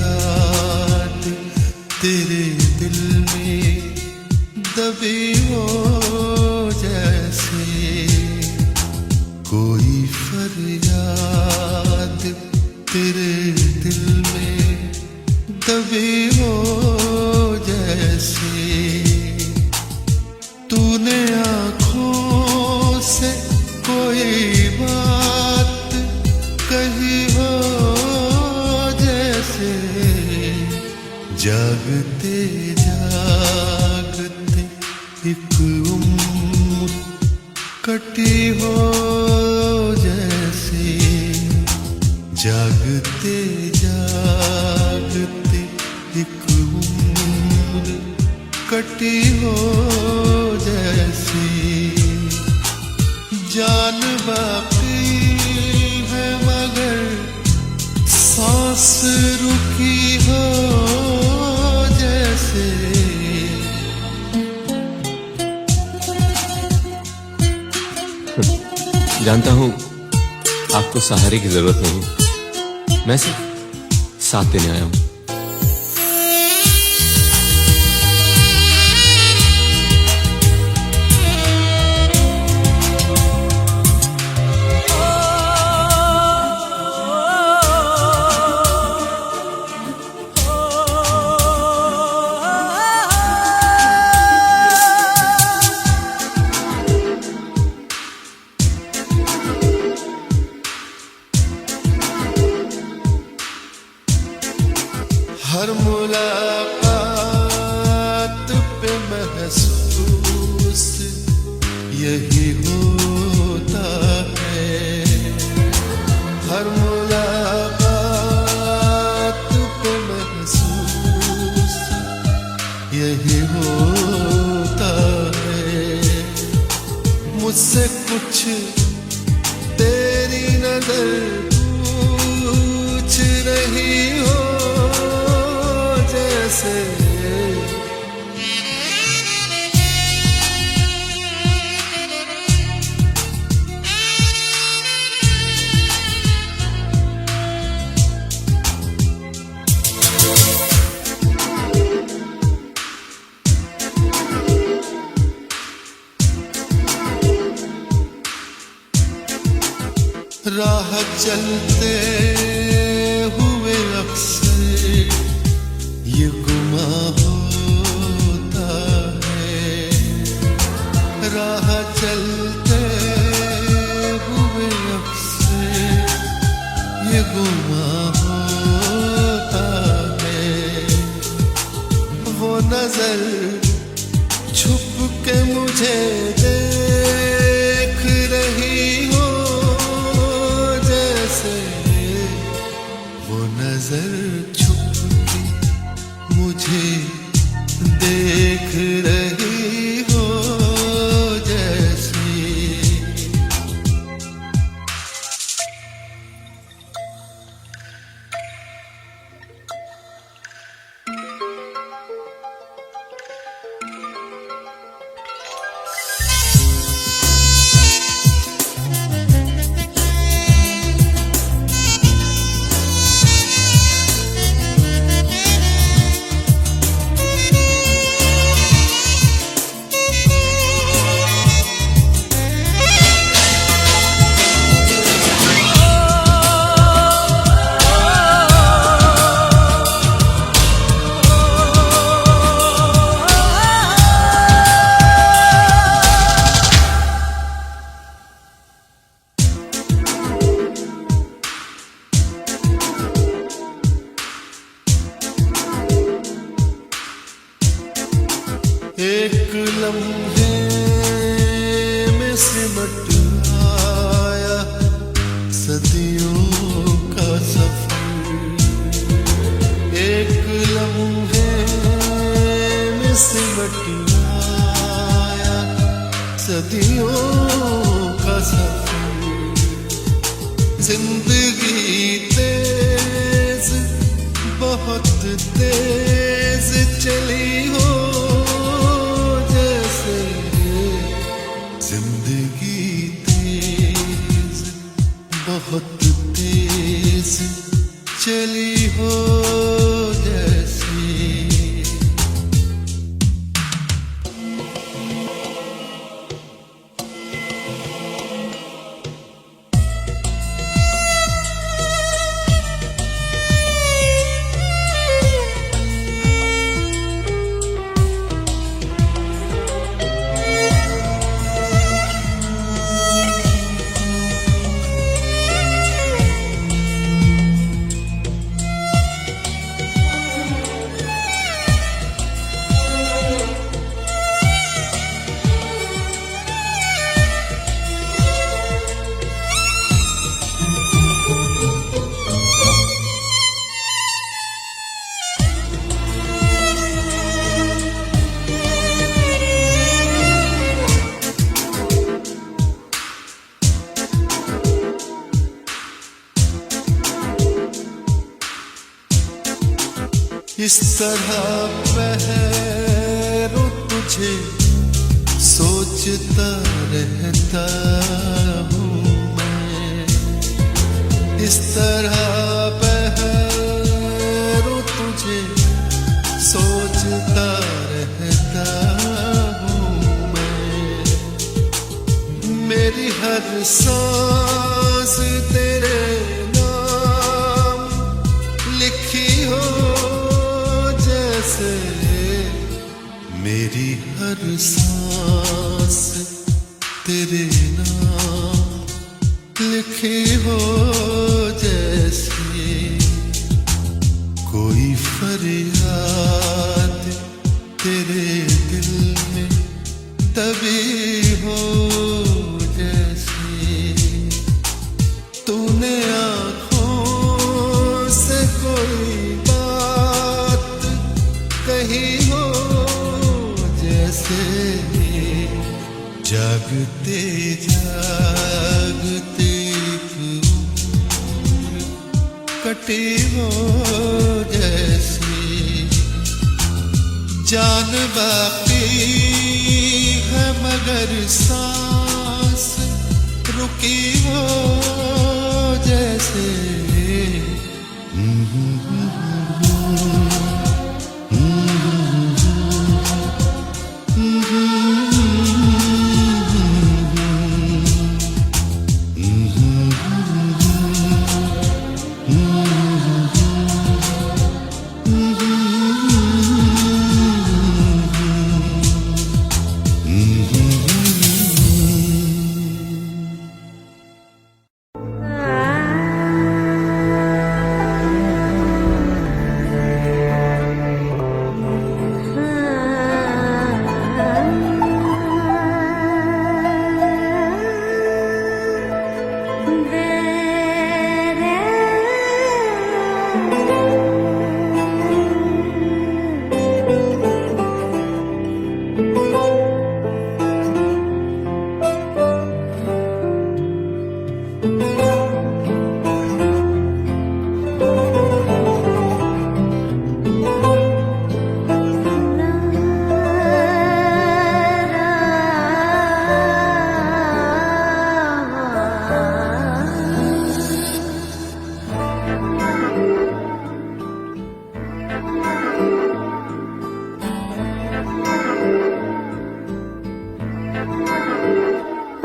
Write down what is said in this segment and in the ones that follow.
याद तेरे दिल में दबी हो जैसे कोई फरियाद तेरे दिल में दबी हो जैसे तूने आँखों से कोई बात कही हो जैसे जागते जागते एक उम्र कटी हो जैसे जागते जागते एक उम्र कटी हो जैसे जान बाकी है मगर सांस रुकी हो जैसे जानता हूं आपको सहारे की जरूरत नहीं, मैं सिर्फ साथ देने आया हूं। हर मुलाकात पे महसूस यही होता है, हर मुलाकात पे महसूस यही होता है। मुझसे कुछ तेरी नजर पूछ रही हो जैसे राह चलते हुए अक्सर ये गुमा होता है, राह चलते हुए अक्सर ये गुमा होता है। वो नजर छुप के मुझे देख रही हो जैसे, वो नजर छुप के मुझे देख रही हो जैसे। एक लम्हे में सिमट आया सदियों का सफर, एक लम्हे में सिमट आया सदियों का सफर। जिंदगी तेज बहुत तेज चली हो जैसे, जिंदगी तेज बहुत तेज चली हो इस तरह पहरो तुझे सोचता रहता हूँ मैं, इस तरह पहरो तुझे सोचता रहता हूँ मैं। मेरी हर सांस तेरे नाम लिखी हो जैसे, मेरी हर सांस तेरे नाम लिखी हो जैसे, कोई फरियाद तेरे दिल में तभी हो जैसे, तूने आँखों से कोई बात कही हो जैसे, जागते जागते कटी हो जैसे, जान बाकी है मगर सांस रुकी हो जैसे।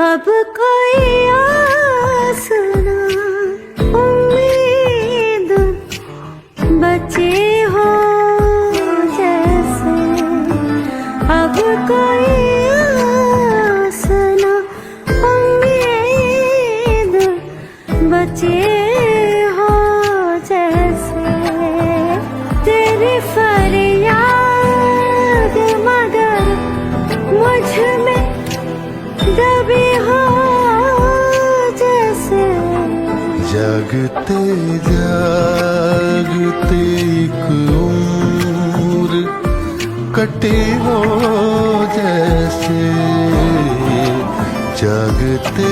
अब कोई आस ना उम्मीद बचे हो जैसे, अब कोई आस ना उम्मीद बचे हो जैसे, तेरी फरियाद मगर मुझ में दबी हो जैसे, जागते जागते एक उम्र कटी हो जैसे, जागते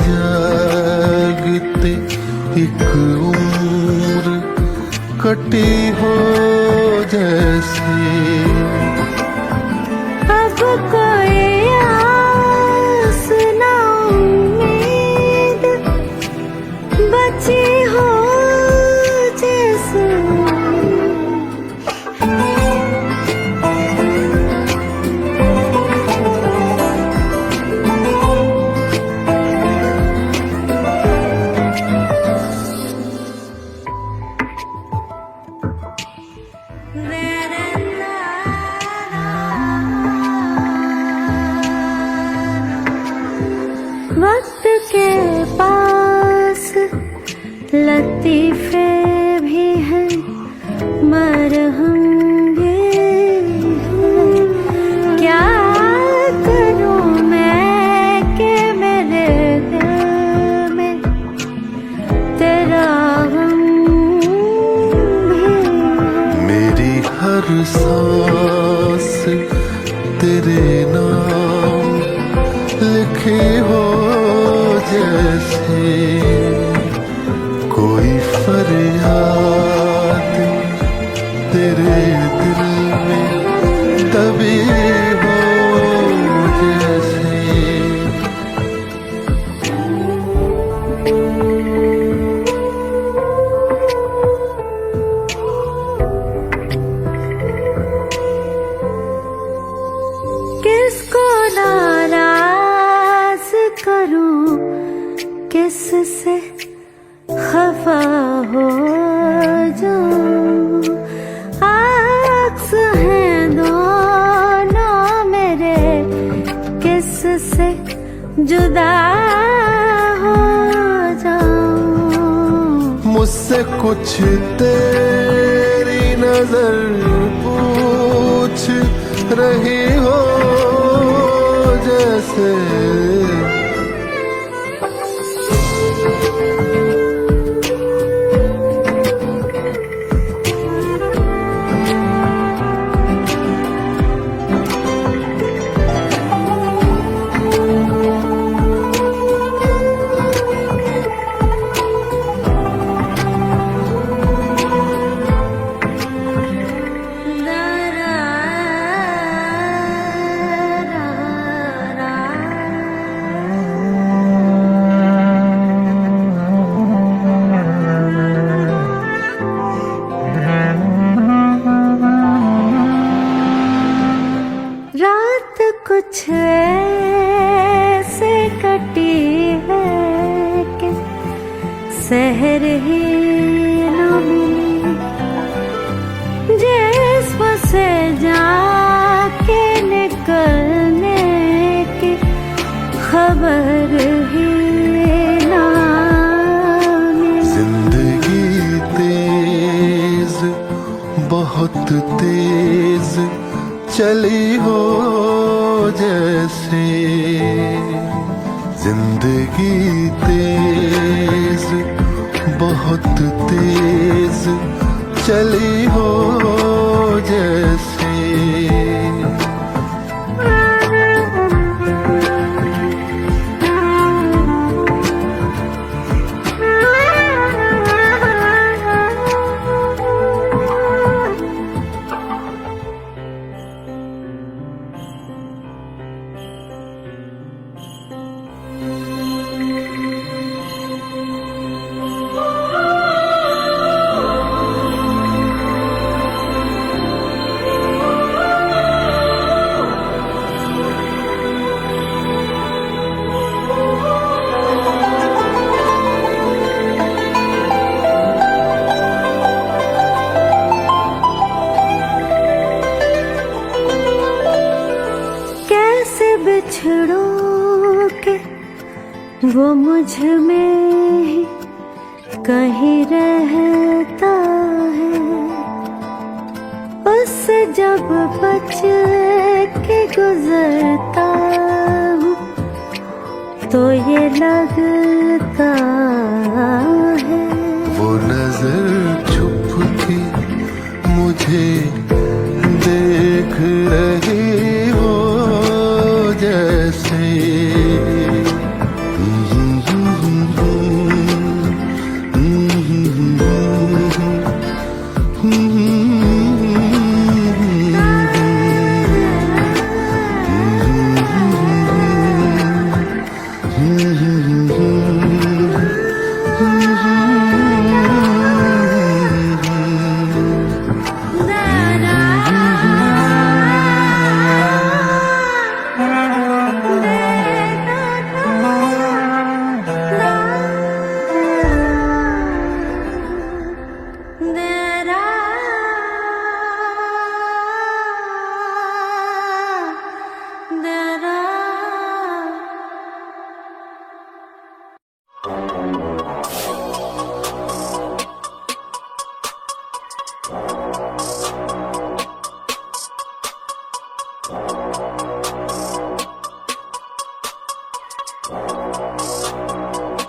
जागते एक उम्र कटी हो जैसे, अब कोई आस ना उम्मीद बची हो जैसे। वक्त के पास लतीफे भी हैं, मरहम भी हैं, क्या करूं मैं कि मेरे दिल में तेरा गम भी है। मेरी हर सांस तेरे नाम लिखे हो जैसे, कोई फरियाद तेरे किससे खफा हो जाऊं, अक्स हैं दोनों मेरे, किससे जुदा हो जाऊं। मुझसे कुछ तेरी नजर पूछ रही हो जैसे, रात कुछ ऐसे कटी है कि सहर ही न मिली, जिस्म से जाके निकलने की खबर ही ना मिली। जिंदगी तेज बहुत तेज चली हो जैसे, जिंदगी तेज बहुत तेज चली हो जैसे, बिछड़ों के वो मुझ में ही कहीं रहता है, उससे जब बच के गुजरता हूँ तो ये लगता है वो नजर छुप के मुझे देख रही हो जैसे,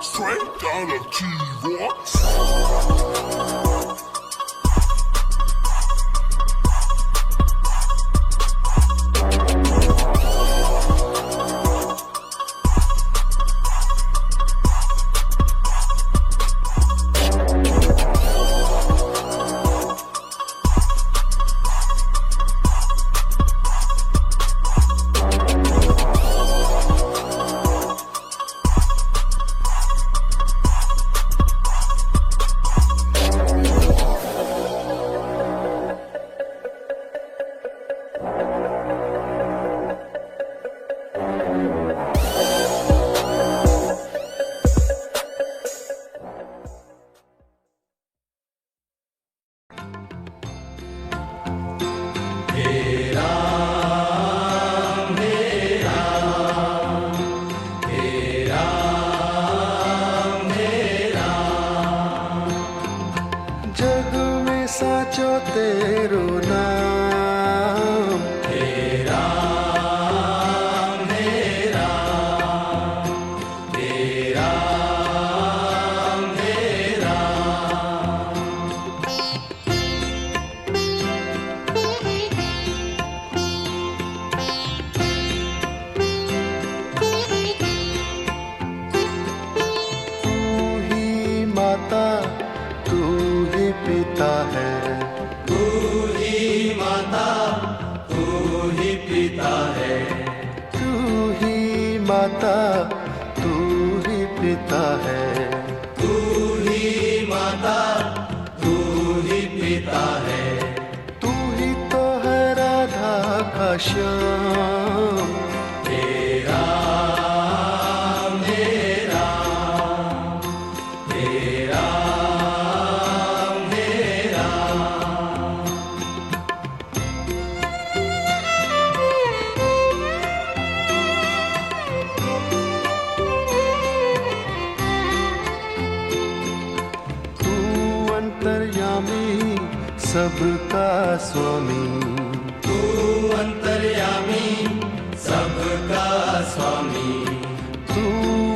Straight out of T-Rock. तू ही माता तू ही पिता है तू ही तो है राधा का श्याम तू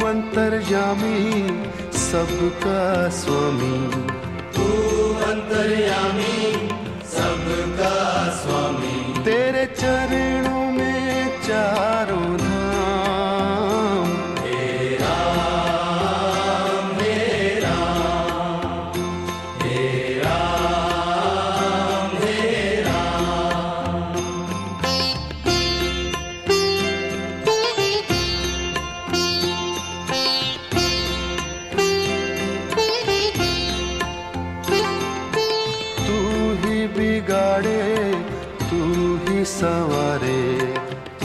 अंतर्यामी सबका स्वामी तू अंतर्यामी सबका स्वामी तेरे चरणों में चारों धाम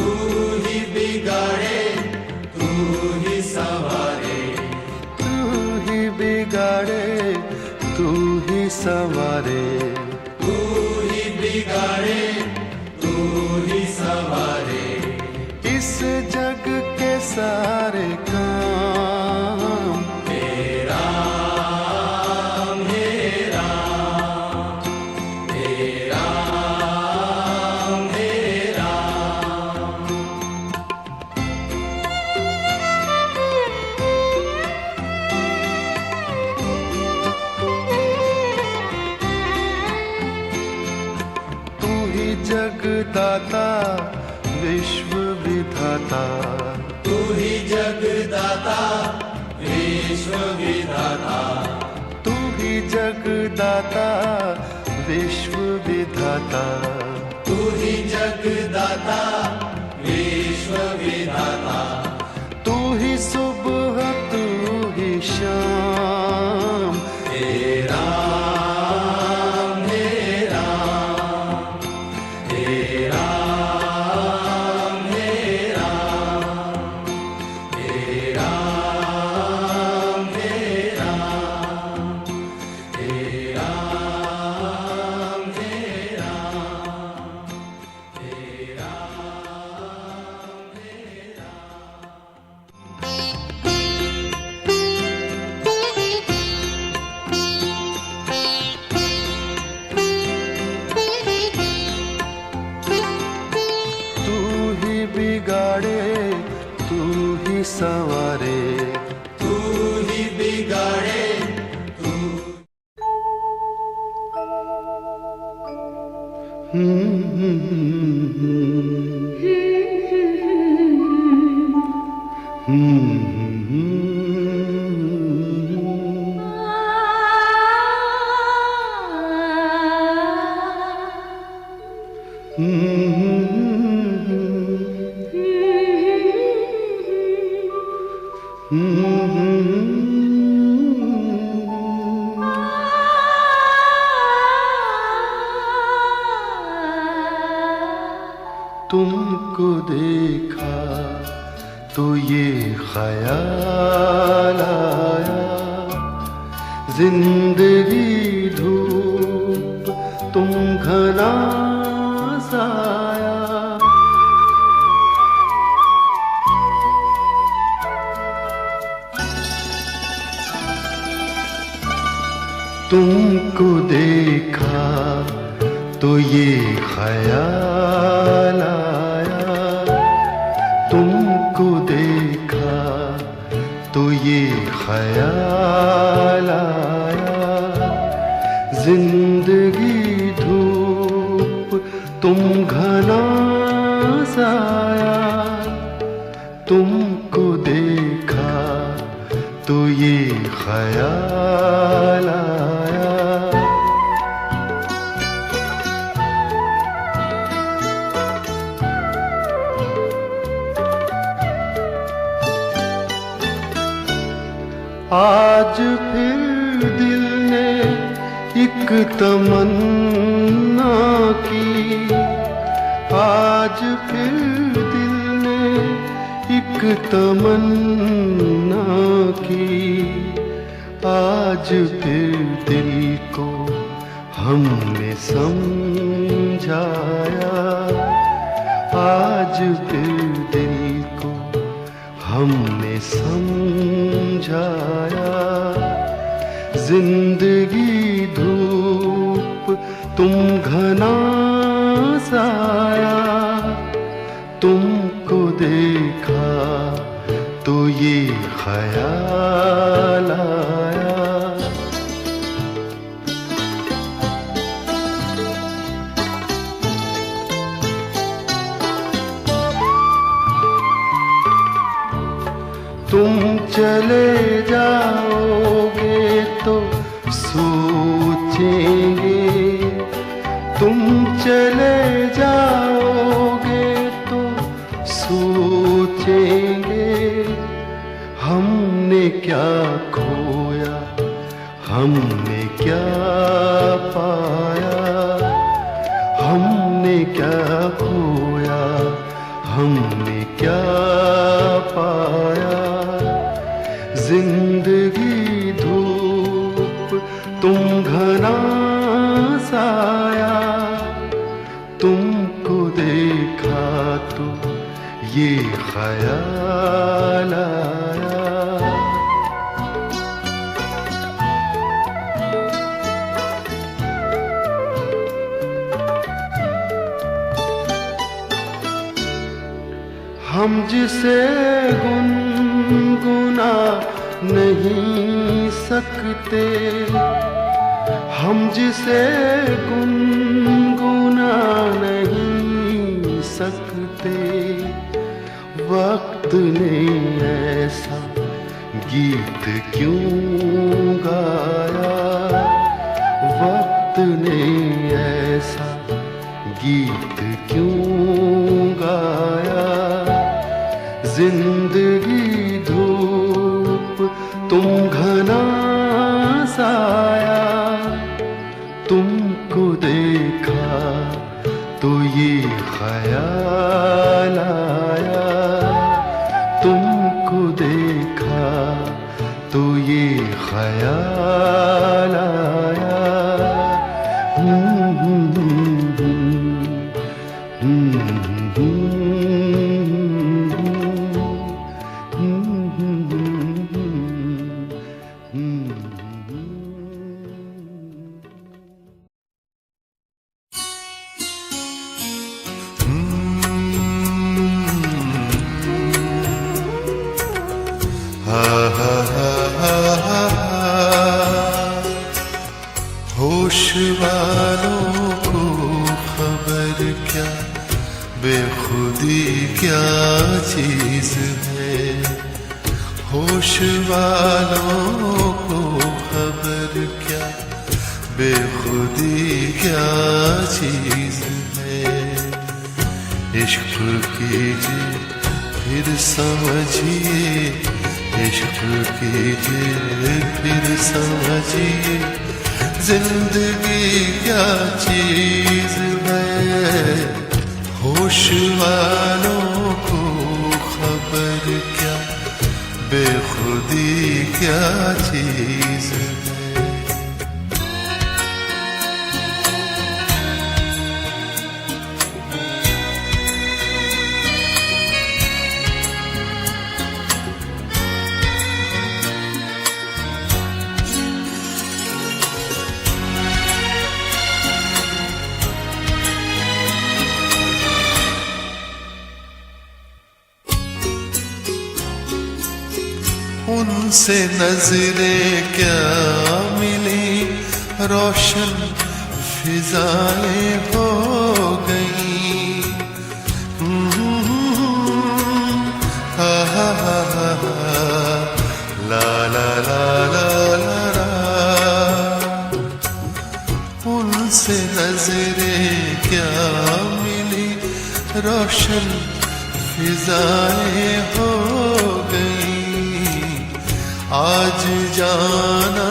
तू ही बिगाड़े तू ही संवारे तू ही बिगाड़े तू ही संवारे इस जग के सारे काम तू ही जगदाता विश्व विधाता तू ही जगदाता विश्व विधाता तू ही सुबह तू ही शाम तू ही बिगाड़े तू ही संवारे तुमको देखा तो ये ख्याल आया जिंदगी धूप तुम घना साया तुमको देखा तो ये ख्याल आया तुमको देखा तो ये ख्याल आया जिंदगी धूप तुम घना साया तुमको देखा तो ये ख्याल आया आज फिर दिल ने एक तमन्ना की, आज फिर दिल ने एक तमन्ना की, आज फिर दिल को हमने समझाया, आज फिर दिल को हमने समझाया। जिंदगी धूप तुम घना साया, तुमको देखा तो ये ख्याल आया। तुम चले जाओगे तो सोचेंगे, तुम चले जाओगे तो सोचेंगे, हमने क्या खोया, हमने क्या पाया, हमने क्या खोया, हमने क्या पाया। जिंदगी धूप तुम घना साया, तुमको देखा तो ये ख्याल आया। हम जिसे गुनगुना नहीं सकते, हम जिसे गुनगुना नहीं सकते, वक्त ने ऐसा गीत क्यों गाया, वक्त ने ऐसा गीत क्यों गाया। जिंदगी धूप तुम घना साया, तुमको देखा तो ये ख्याल आया, तुमको देखा तो ये ख्याल आया। होश वालों को खबर क्या, बेखुदी क्या चीज है। होश वालों को खबर क्या, बेखुदी क्या चीज है। इश्क कीजिए फिर समझिए, इश्क कीजिए फिर समझिए, जिंदगी क्या चीज है। होश वालों को खबर क्या, बेखुदी क्या चीज है। उनसे नजरें क्या मिली, रोशन फिजाएं हो गई। ला ला ला ला ला ला। उनसे नजरें क्या मिली, रोशन फिजाएं हो गई। आज जाना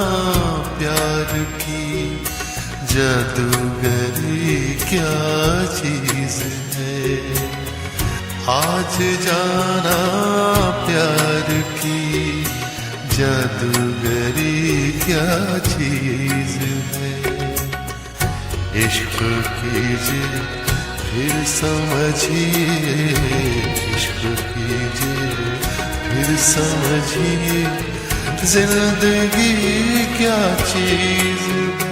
प्यार की जादूगरी क्या चीज है। आज जाना प्यार की जादूगरी क्या चीज है। इश्क कीजिए फिर समझिए, इश्क कीजिए फिर समझिए, जिंदगी क्या चीज है।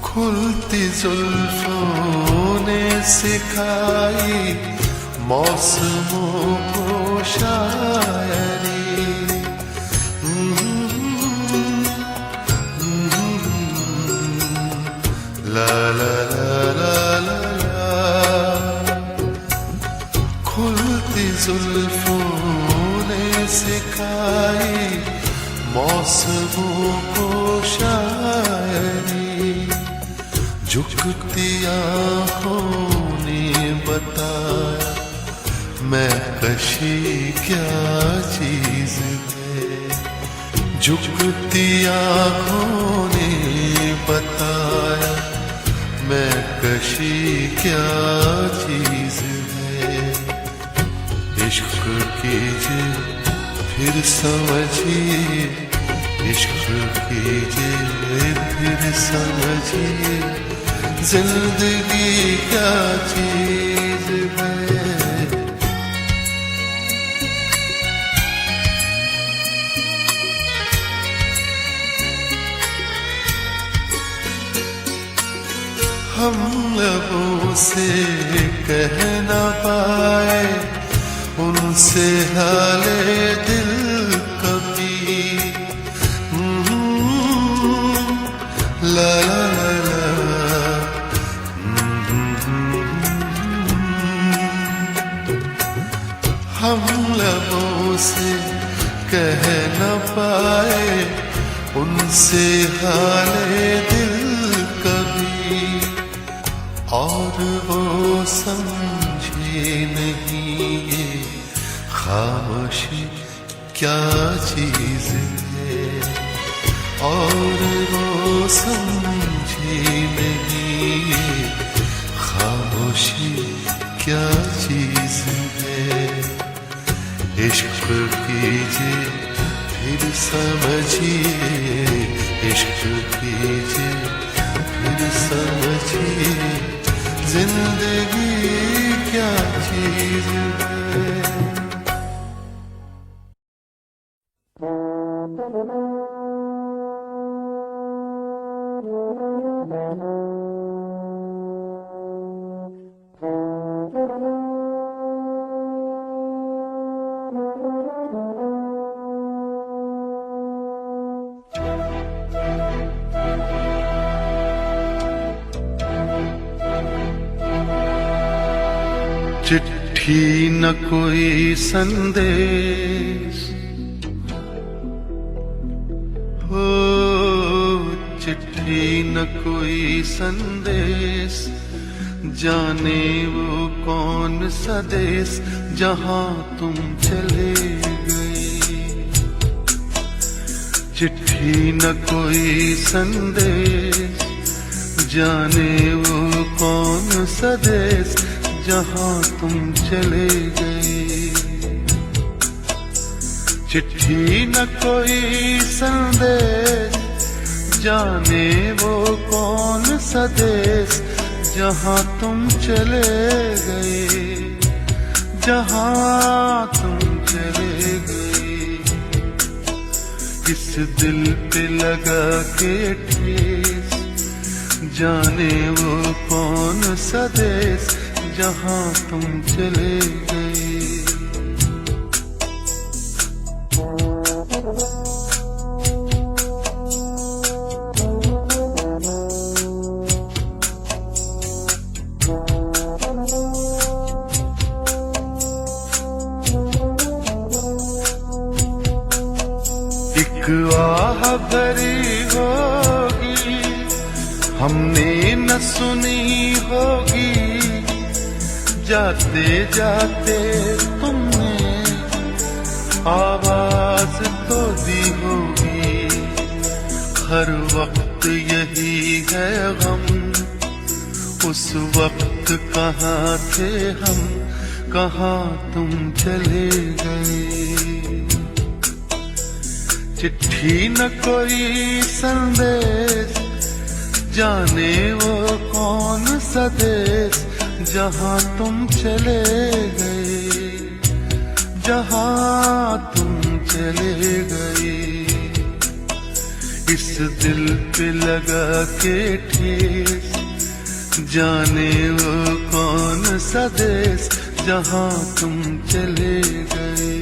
खुलती जुल्फों ने सिखाई मौसमों को शायरी। ला ला ला ला ला ला। खुलती जुल्फों ने सिखाई मौसमों को शायरी। झुकती आँखों ने बताया मैं कशी क्या चीज है। झुकती आँखों ने बताया मैं कशी क्या चीज है। इश्क कीजिए फिर समझिए, इश्क कीजिए फिर समझिए, जिंदगी क्या चीज है। हम लबों से कह न पाए उनसे हाले दिल कभी। ला ला ला ला। हम लबों से कह न पाए उनसे हाले दिल कभी। और वो समझे नहीं ये खामोशी क्या चीज है। और वो समझे नहीं ये खामोशी क्या चीज है। इश्क कीजिए फिर समझिए, इश्क कीजिए फिर समझिए, जिंदगी क्या चीज है। चिट्ठी न कोई संदेश हो, चिट्ठी न कोई संदेश, जाने वो कौन सा देश जहां तुम चले गए। चिट्ठी न कोई संदेश, जाने वो कौन सा देश जहां तुम चले गए। चिट्ठी न कोई संदेश, जाने वो कौन सा देश जहां तुम चले गए, जहां तुम चले गए। इस दिल पे लगा के ठेस, जाने वो कौन सा देश जहां तुम चले गए। एक आह भरी होगी हमने न सुनी होगी, जाते जाते तुमने आवाज तो दी होगी। हर वक्त यही है गम, उस वक्त कहाँ थे हम, कहाँ तुम चले गए। चिट्ठी न कोई संदेश, जाने वो कौन सा देश, जहाँ तुम चले गए, जहाँ तुम चले गए। इस दिल पे लगा के ठेस, जाने वो कौन सा देश, जहाँ तुम चले गए।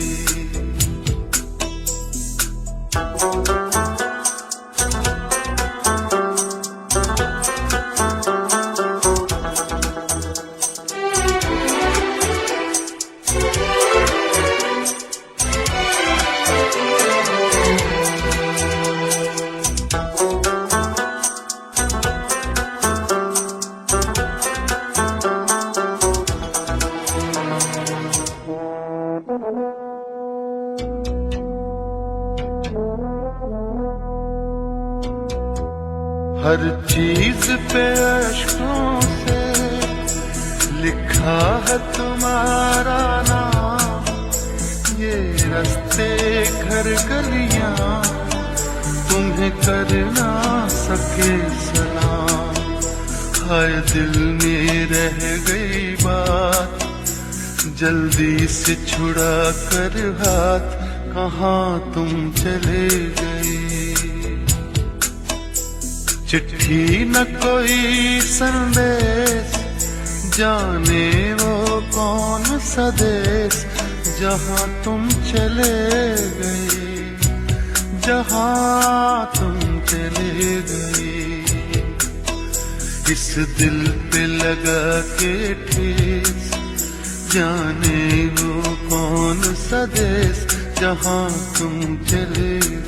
हर चीज पे अश्कों से लिखा है तुम्हारा नाम, ये रास्ते घर गलियां तुम्हें कर ना सके सलाम। हाय दिल में रह गई बात, जल्दी से छुड़ा कर हाथ, कहाँ तुम चले गए। चिट्ठी न कोई संदेश, जाने वो कौन सा देश, जहाँ तुम चले गए, जहाँ तुम चले गए। इस दिल पे लगा के ठेस, जाने वो कौन सा देश, जहाँ तुम चले गए।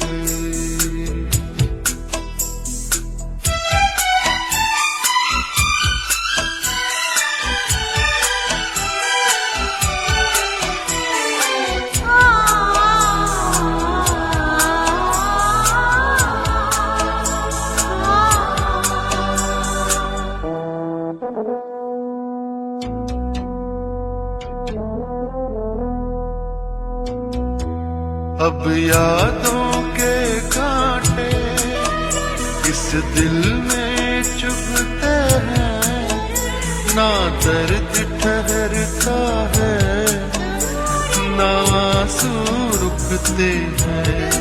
अब यादों के कांटे इस दिल में चुभते हैं, ना दर्द ठहरता है, ना आंसू रुकते हैं।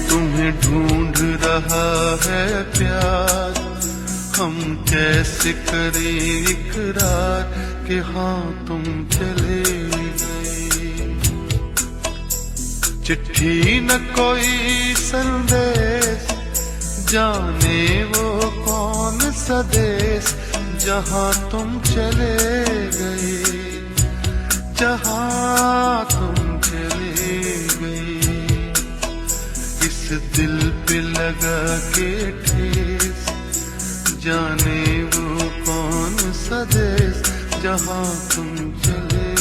तुम्हें ढूंढ रहा है प्यार, हम कैसे करें इकरार कि हाँ तुम चले गए। चिट्ठी न कोई संदेश, जाने वो कौन सा देश, जहाँ तुम चले गए, जहाँ तुम चले गए। इस दिल पे लगा के ठेस, जाने वो कौन सा देश, जहाँ तुम चले गए।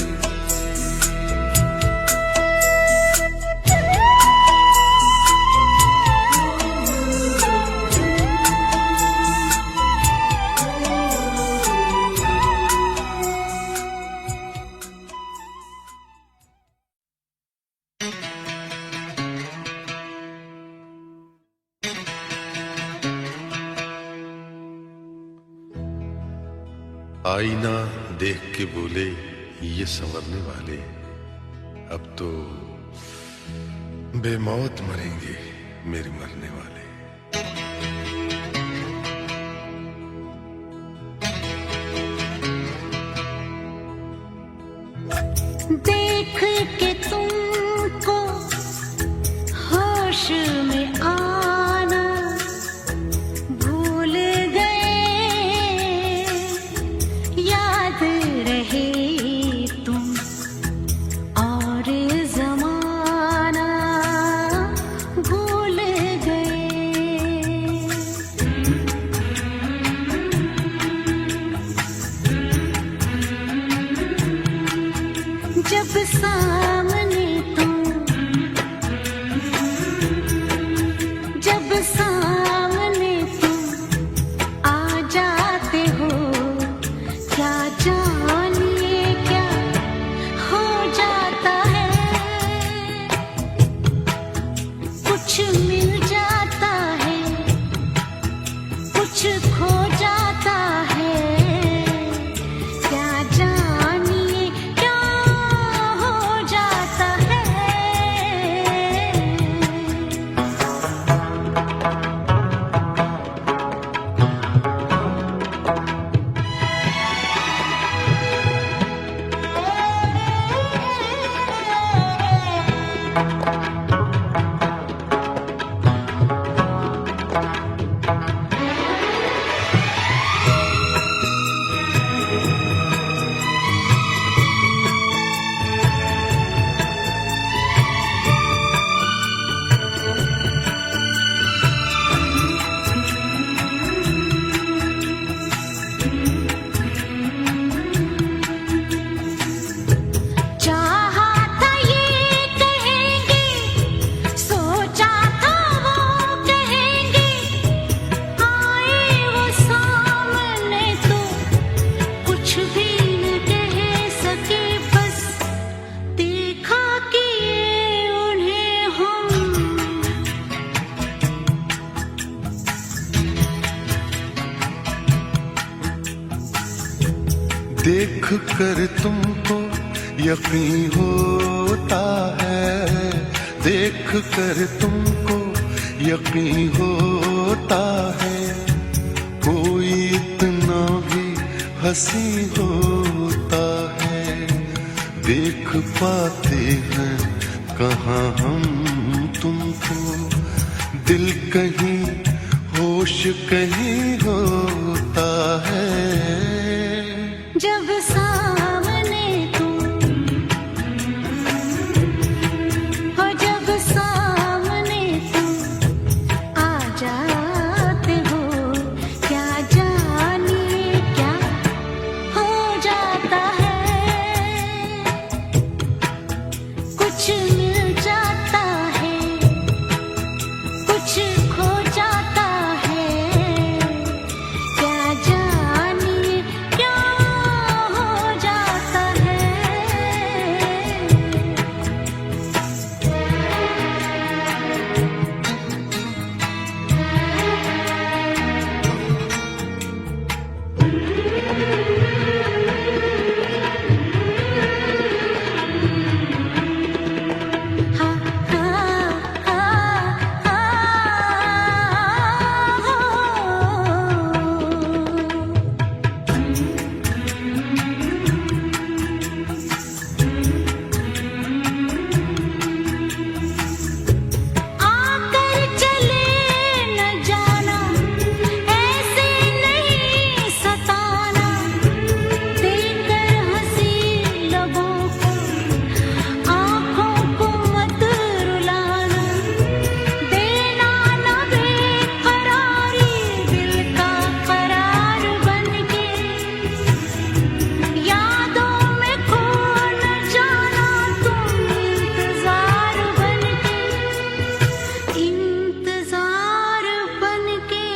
आईना देख के बोले ये संवरने वाले, अब तो बेमौत मरेंगे मेरे मरने वाले। देख के तुमको होश में आना भूल गए, याद रहे तुम और जमाना भूल गए। देख कर तुमको यकीन होता है, देख कर तुमको यकीन होता है, कोई इतना भी हंसी होता है। देख पाते हैं कहाँ हम तुमको, दिल कहीं होश कहीं होता है। जब सामने तुम हो, जब सामने तुम आ जाते हो, क्या जानिए क्या हो जाता है। कुछ मिल जाता है, कुछ खो जाता है, क्या जानिए क्या हो जाता है। हाँ हाँ आकर चले न जाना, ऐसे नहीं सताना, देकर हंसी लबों को, आँखों को मत रुलाना, देना न बेकरारी दिल का करार बनके, यादों में खो न जाना तुम इंतजार बनके, इंतजार बनके।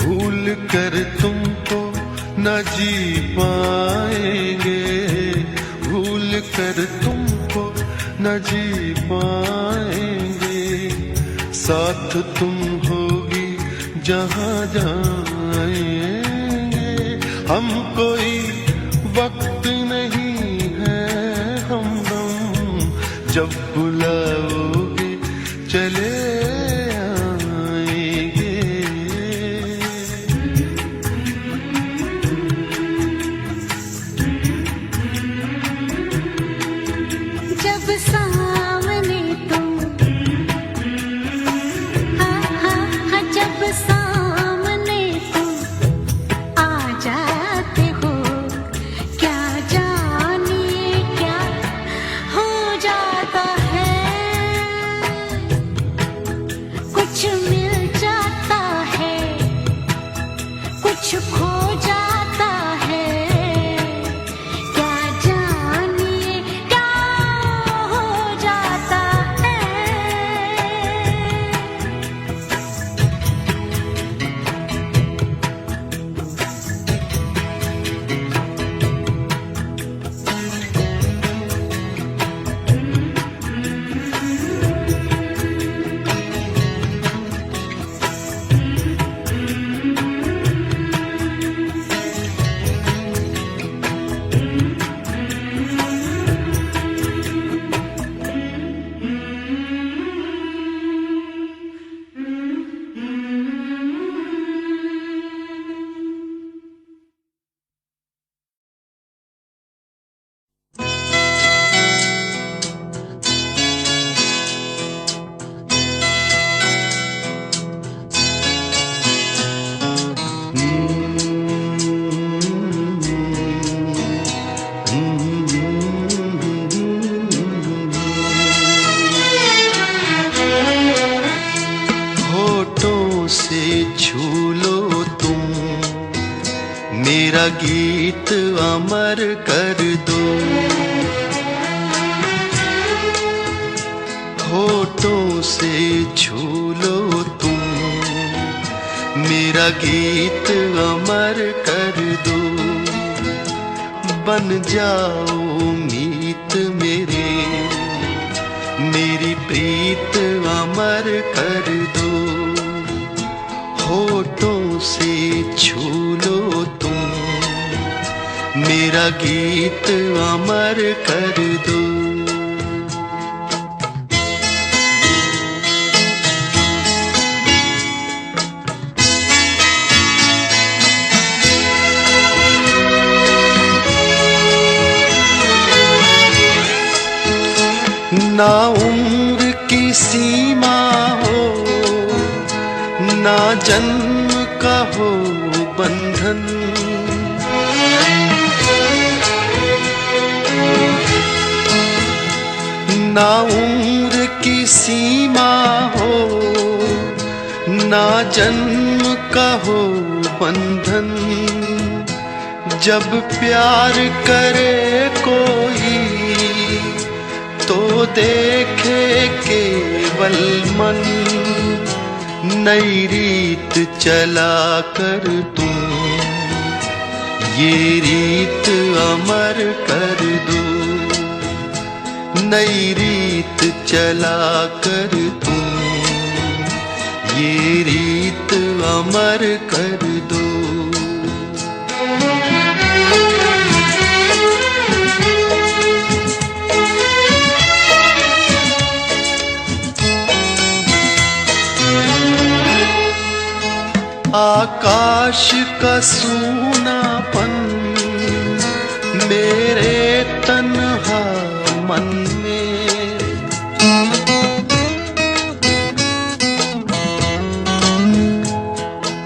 भूल कर तुमको न जी पाएंगे, भूल कर तुमको न जी पाएंगे, साथ तुम होगी जहाँ जाएंगे। हम कोई वक्त नहीं है हमदम, जब बुलाओगे चले आएंगे। जब सामने तुम हाँ हाँ हाँ, जब सामने तुम आ जाते हो, क्या जानिए क्या हो जाता है। कुछ मिल जाता है, कुछ खो जाता है, क्या जानिए क्या हो जाता है। होठों से छू लो तुम, मेरा गीत अमर कर दो। होठों से छू लो तुम, मेरा गीत अमर कर दो। बन जाओ मीत मेरे, मेरी प्रीत अमर कर दो, होठों से छू लो तुम, मेरा गीत अमर कर दो। ना उम्र की सीमा हो, ना जन्म का हो बंधन, ना उम्र की सीमा हो, ना जन्म का हो बंधन। जब प्यार करे कोई तो देखे केवल मन, नई रीत चला कर तुम, ये रीत अमर कर दो, नई रीत चला कर तुम, ये रीत अमर कर दो। आकाश का सूनापन मेरे तन्हा मन में,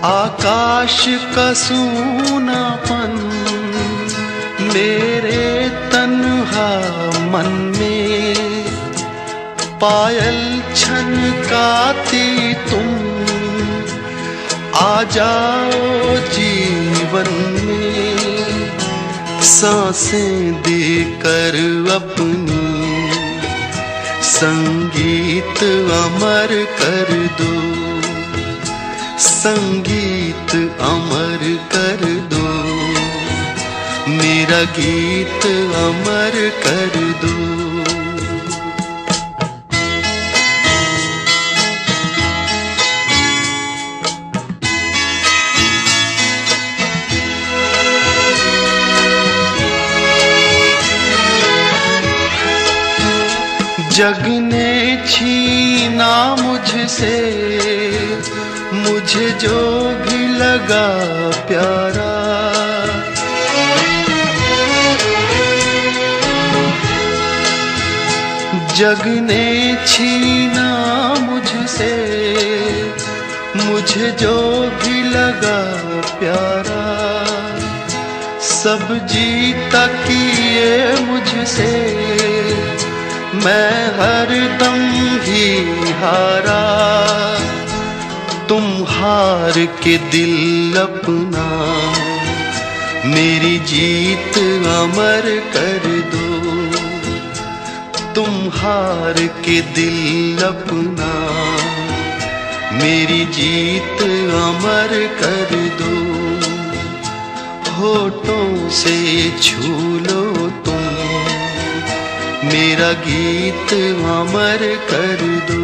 आकाश का सूनापन मेरे तन्हा मन में, पायल छनकाती तुम, आ जाओ जीवन में, सांसें देकर अपनी, संगीत अमर कर दो, संगीत अमर कर दो, मेरा गीत अमर कर दो। जग ने छीना मुझसे, मुझे जो भी लगा प्यारा, जग ने छीना मुझसे, मुझे जो भी लगा प्यारा, सब जीता किए मुझसे, मैं हरदम ही हारा, तुम हार के दिल अपना, मेरी जीत अमर कर दो, तुम हार के दिल अपना, मेरी जीत अमर कर दो, होठों से छू लो तुम, मेरा गीत अमर कर दो।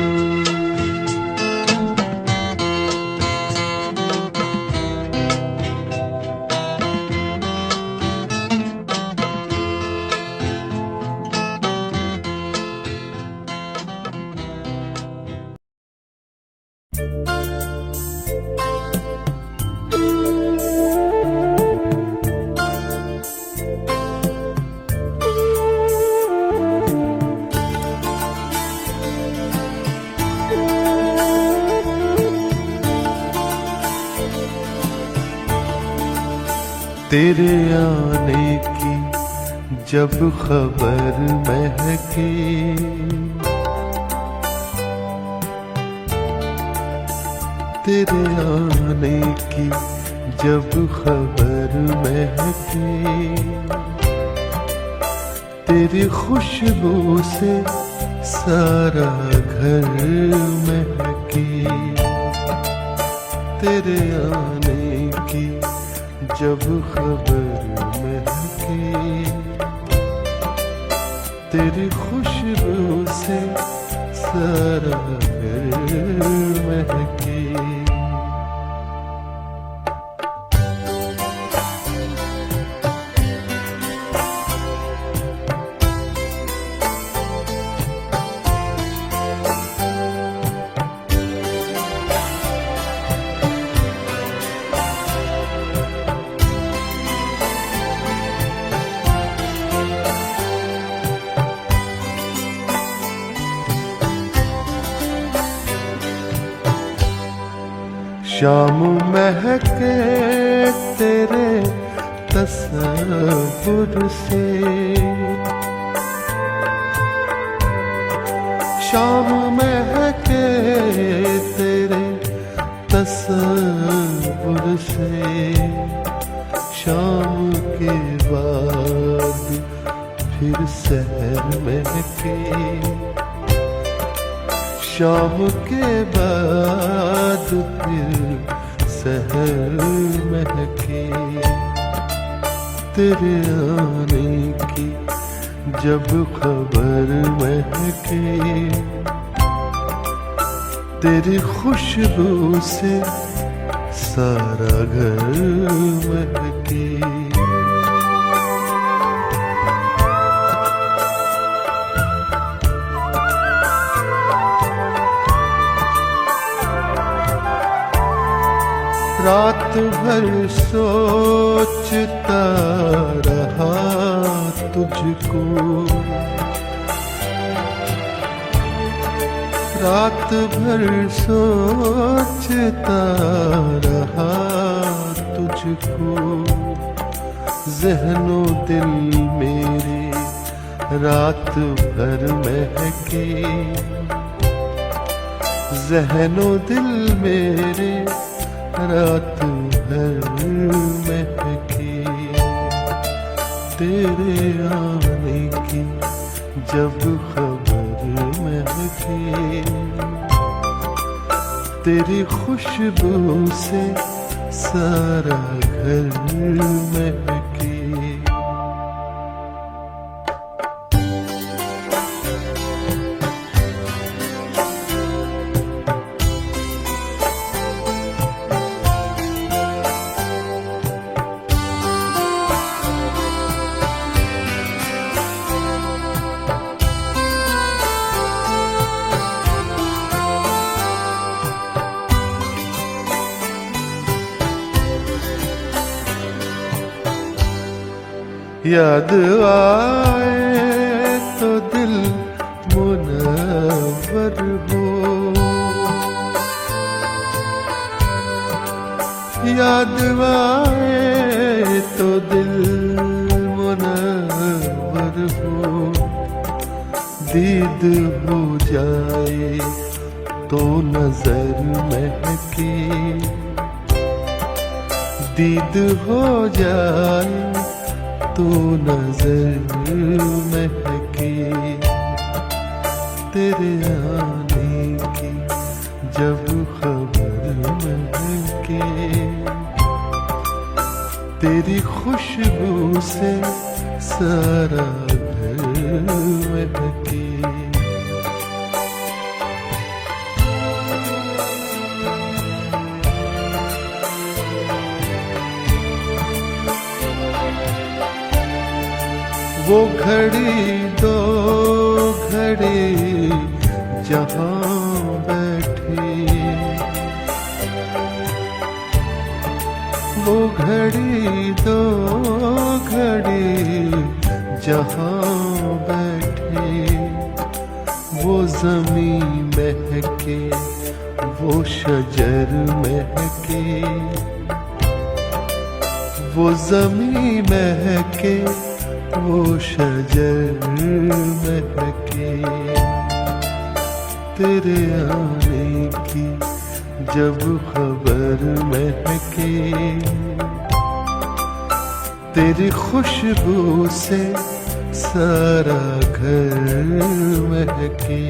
तेरे आने की जब खबर महके, तेरे आने की जब खबर महके, तेरी खुशबू से सारा घर महके, तेरे आने की जब खबर महके, तेरी खुशबू से सारा घर महके। शाम महके तेरे तस्वुर से, शाम महके तेरे तस्वुर से, शाम के बाद फिर सहर महके, शाम के बाद फिर सहर महके। तेरे आने की जब खबर महके, तेरी खुशबू से सारा घर महके। रात भर सोचता रहा तुझको, रात भर सोचता रहा तुझको। ज़हनो दिल मेरे रात भर महके, ज़हनो दिल मेरे रात भर महके। तेरे आने की जब खबर महके, तेरी खुशबू से सारा घर महके। याद आए तो दिल मुनव्वर हो, याद आए तो दिल मुनव्वर हो। दीद हो जाए तो नजर महके, दीद हो जाए तो नजर महके। तेरे आने की जब खबर महके, तेरी खुशबू से सारा घर महके। वो घड़ी दो घड़ी जहाँ बैठे, वो घड़ी दो घड़ी जहाँ बैठे। वो ज़मीं महके, वो शजर महके, वो ज़मीं महके, वो शजर महके। तेरे आने की जब खबर महके, तेरी खुशबू से सारा घर महके।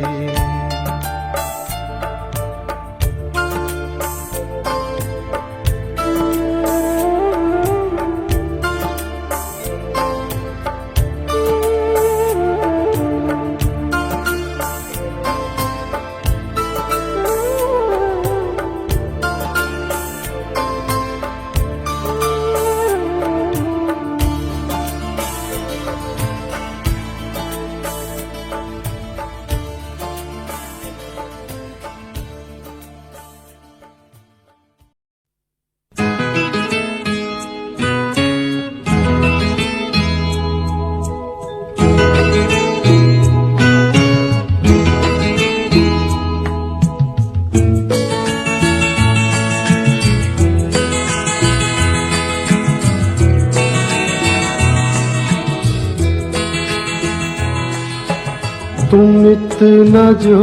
तुम इतना जो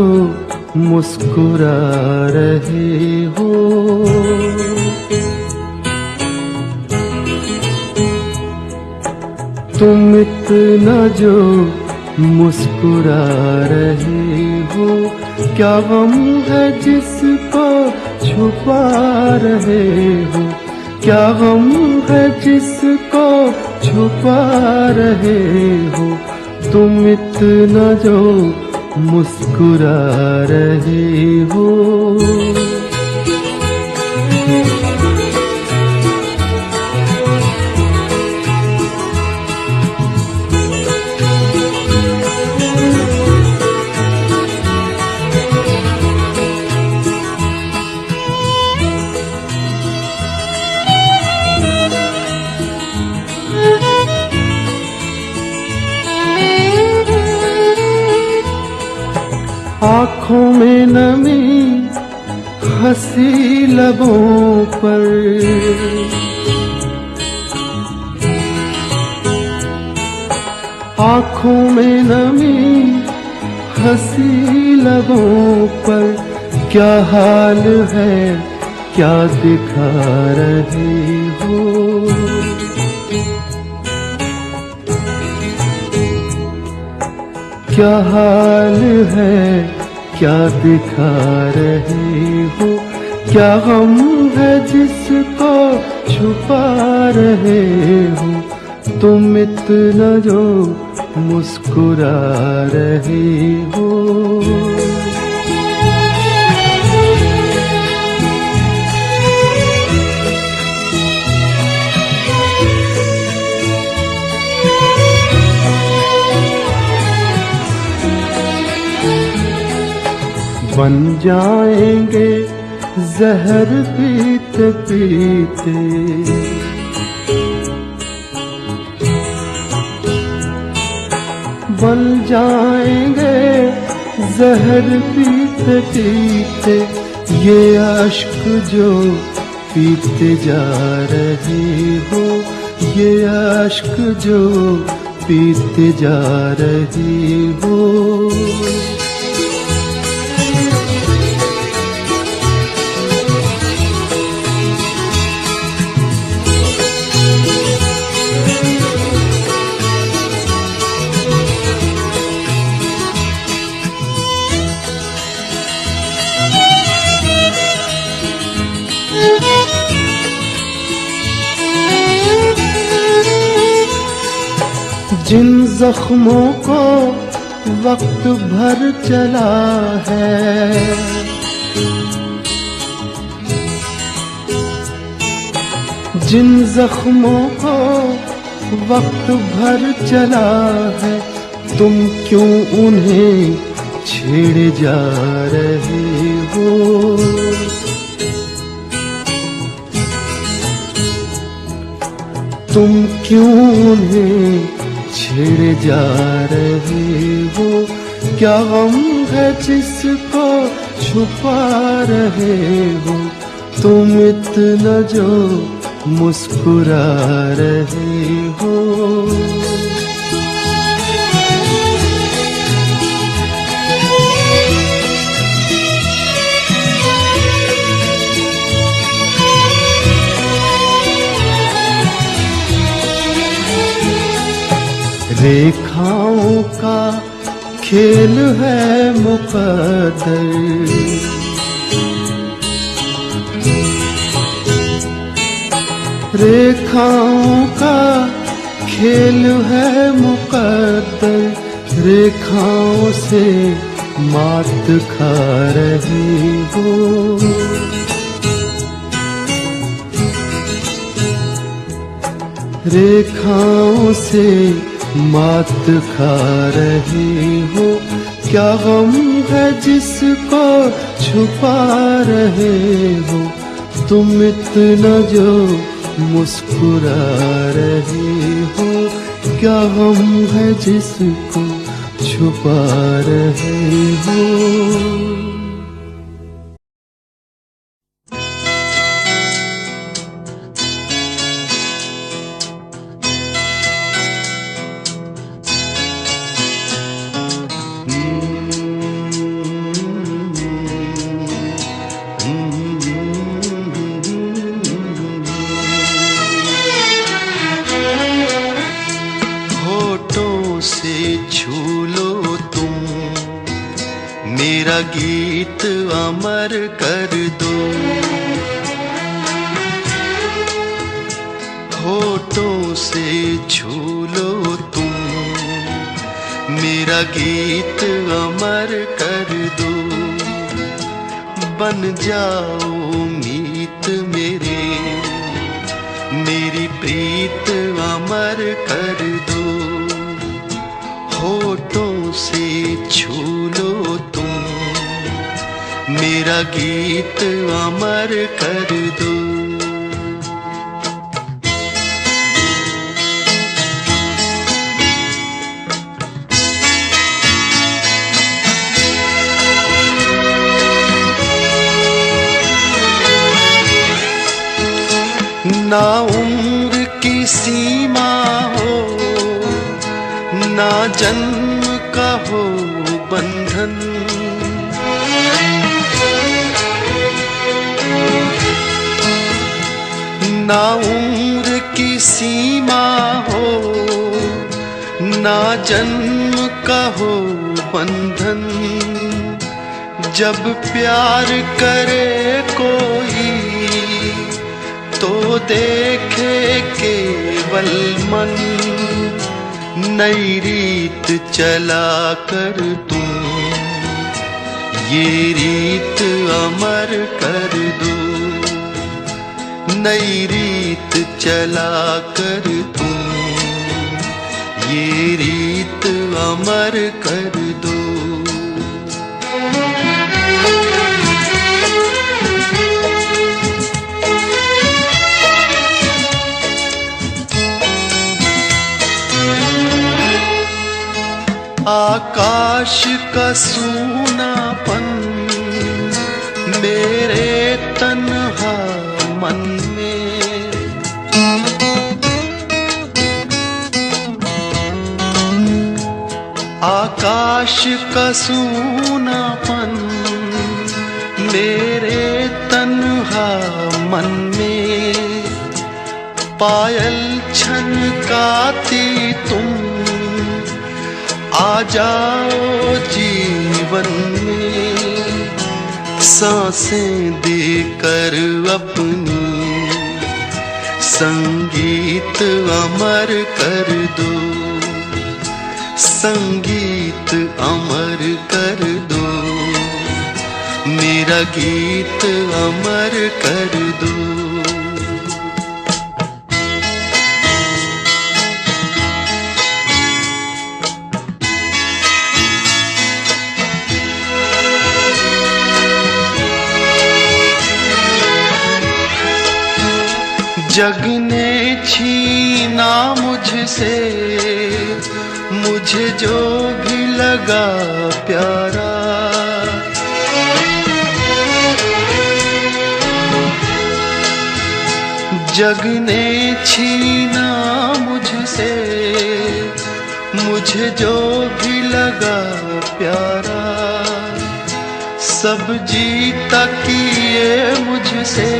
मुस्कुरा रहे हो, तुम इतना जो मुस्कुरा रहे हो, क्या गम है जिसको छुपा रहे हो, क्या गम है जिसको छुपा रहे हो, तुम इतना जो मुस्कुरा रहे हो। आँखों में नमी हंसी लबों पर, आँखों में नमी हंसी लबों पर, क्या हाल है क्या दिखा रहे हो, क्या हाल है क्या दिखा रहे हो, क्या गम है जिसको छुपा रहे हो, तुम इतना जो मुस्कुरा रहे हो। बन जाएंगे जहर पीते पीते, बन जाएंगे जहर पीते पीते, ये अश्क जो पीते जा रहे हो, ये अश्क जो पीते जा रहे हो। जिन जख्मों को वक्त भर चला है, जिन जख्मों को वक्त भर चला है, तुम क्यों उन्हें छेड़े जा रहे हो, तुम क्यों उन्हें छेड़े जा रहे हो, क्या गम है जिसको छुपा रहे हो, तुम इतना जो मुस्कुरा रहे हो। रेखाओं का खेल है मुकद्दर, रेखाओं का खेल है मुकद्दर, रेखाओं से मात खा रही हो, रेखाओं से मात खा रही हो, क्या गम है जिसको छुपा रहे हो, तुम इतना जो मुस्कुरा रहे हो, क्या गम है जिसको छुपा रहे हो। मेरा गीत अमर कर दो। होठों से छू लो तुम, मेरा गीत अमर कर दो। बन जाओ मीत मेरे, मेरी प्रीत अमर कर दो। होठों से छू लो तुम, मेरा गीत अमर कर दो। ना उम्र की सीमा हो, ना जन्म का हो बंधन। ना उम्र की सीमा हो, ना जन्म का हो बंधन। जब प्यार करे कोई तो देखे केवल मन। नई रीत चला कर तुम, ये रीत अमर कर दो। नई रीत चला कर तुम, ये रीत अमर कर दो। आकाश का सूनापन मेरे तन्हा मन में, आकाश का सूनापन मेरे तन्हा मन में। पायल छनकाती तुम, आ जाओ जीवन में। सांसें देकर अपनी संगीत अमर कर दो। संगीत अमर कर दो, मेरा गीत अमर कर दो। जग ने छीना मुझसे, मुझे जो भी लगा प्यारा। जग ने छीना मुझसे, मुझे जो भी लगा प्यारा। सब जीता किए मुझसे,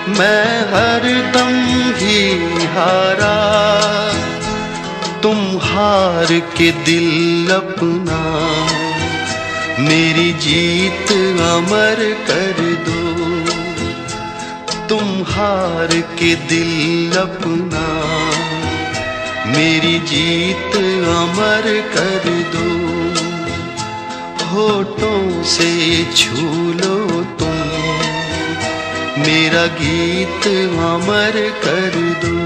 मैं हरदम ही हारा। तुम हार के दिल अपना, मेरी जीत अमर कर दो। तुम हार के दिल अपना, मेरी जीत अमर कर दो। होठों से छू लो तुम, मेरा गीत अमर कर दो।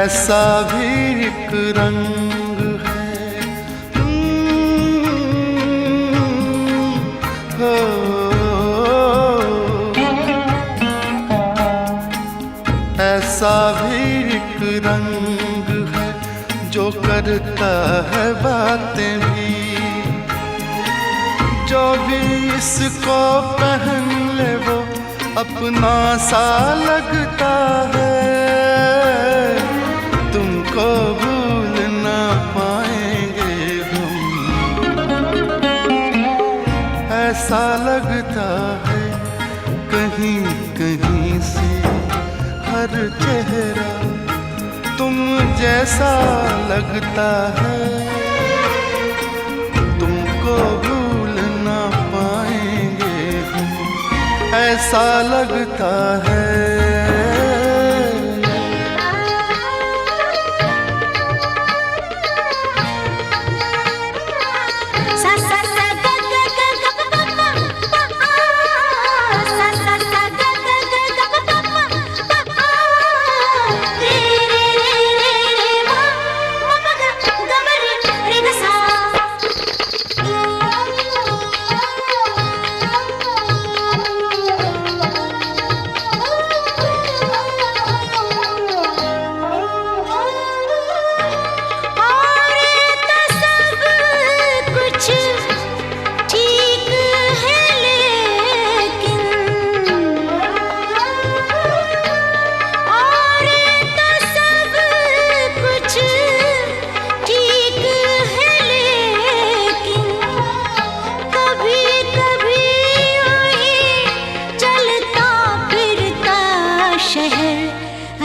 ऐसा भी एक रंग है हो, ऐसा भी एक रंग है जो करता है बातें भी, जो भी इसको पहन ले वो अपना सा लगता है। तुमको भूल ना पाएंगे हम, ऐसा लगता है कहीं कहीं से हर चेहरा तुम जैसा लगता है। तुमको भूल ना पाएंगे हम, ऐसा लगता है।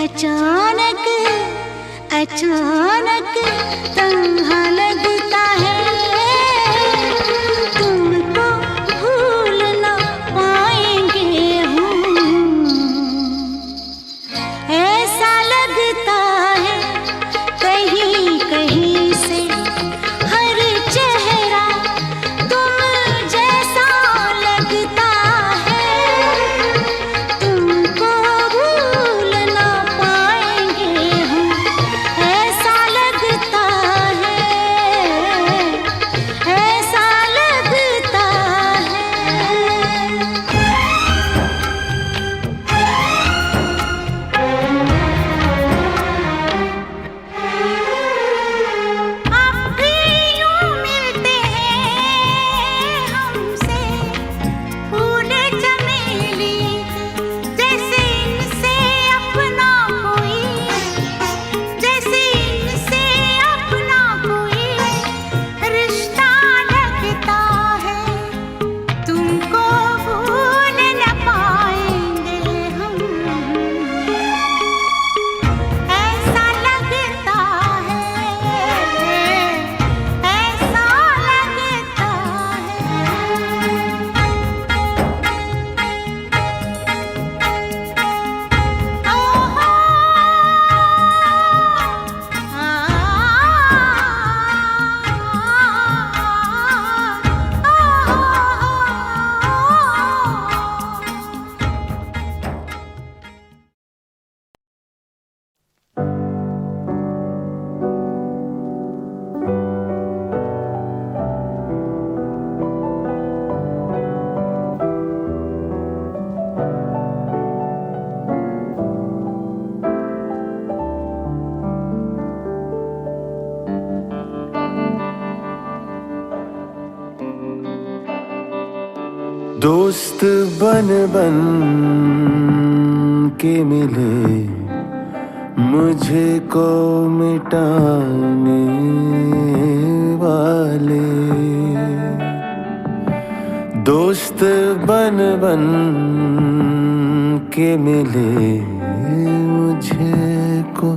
अचानक अचानक तन्हा लगता है। तुमको भूल ना पाएंगे हम, ऐसा लगता है कहीं कहीं से हर चेहरा तुम जैसा लगता है। तुमको भूल ना पाएंगे हम, ऐसा लगता है, ऐसा लगता है। आप भी यूं मिलते हैं हमसे फूल चमेली, जैसे इनसे अपना कोई, जैसे इनसे अपना कोई रिश्ता लगता है। तुमको भूल न पाएंगे हम, ऐसा लगता है, ऐसा लगता दोस्त बन बन के मिले मुझे को मिटाने वाले। दोस्त बन बन के मिले मुझे को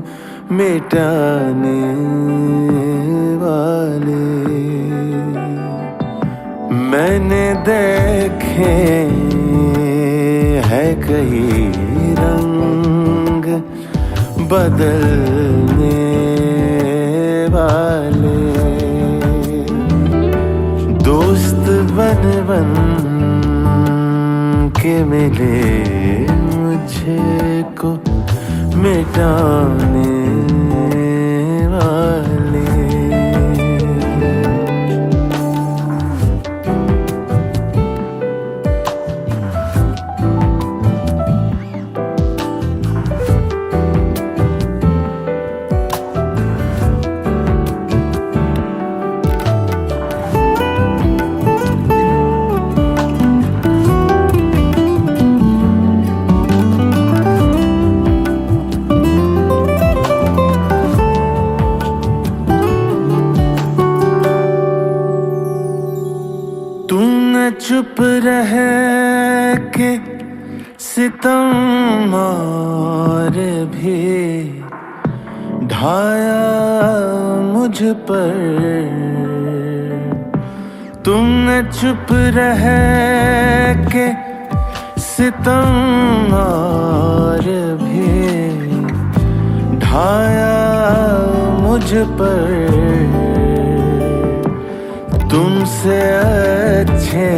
मिटाने वाले। मैंने देखे है कई रंग बदलने वाले। दोस्त बन बन के मिले मुझे को मिटाने सितम और भी ढाया मुझ पर, तुमने चुप रह के सितम और भी ढाया मुझ पर। तुमसे अच्छे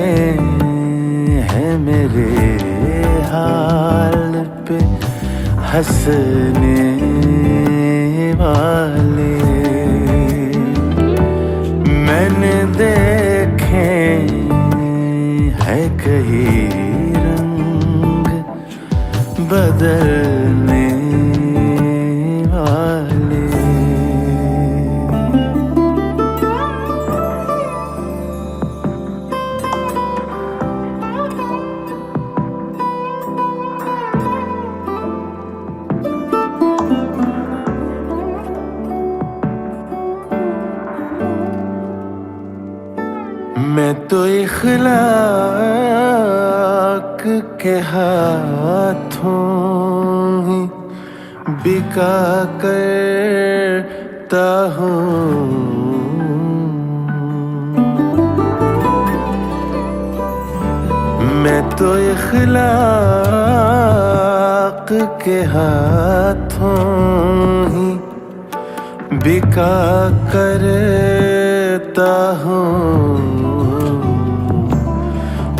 हैं मेरे हाल पे हंसने वाले। मैंने देखे है कई रंग बदलने वाले। मैं तो इखलाक के हाथों ही बिका करता हूँ। मैं तो इखलाक के हाथों ही बिका करता हूँ।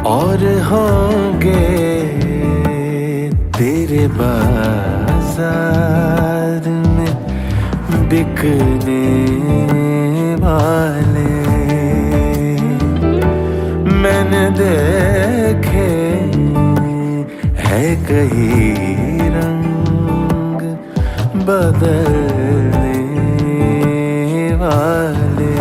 और होंगे तेरे बाजार में बिकने वाले। मैंने देखे है कई रंग बदलने वाले।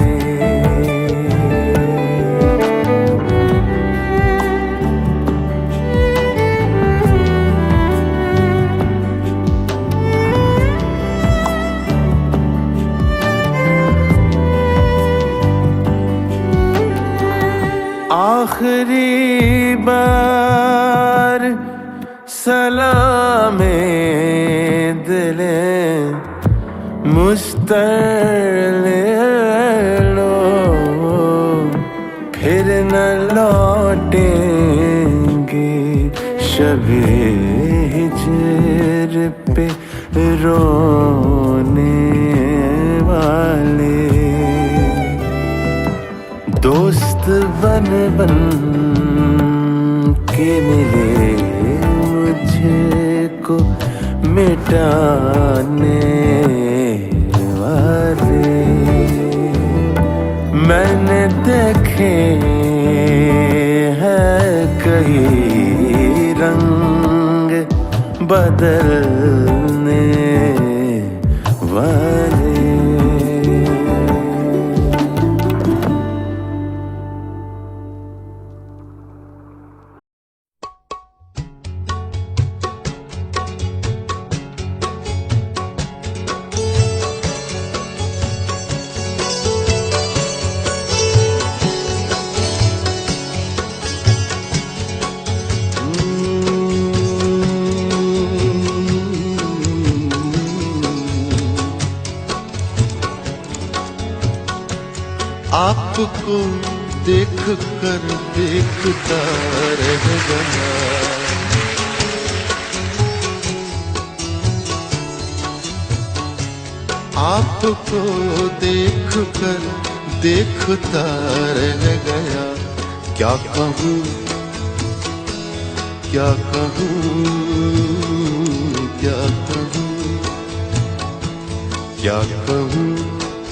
आखिरी बार सलामे दिले मुझतर ले लो, फिर न लौटेंगे शबे हिजर पे रोने वाले। दोस्त बन बन के मिले मुझको मिटाने वाले। मैंने देखे हैं कई रंग बदलने वाले। आपको देख कर देखता रह गया। आपको देख कर देखता रह गया। क्या कहूँ क्या कहूँ क्या कहूँ क्या कहूँ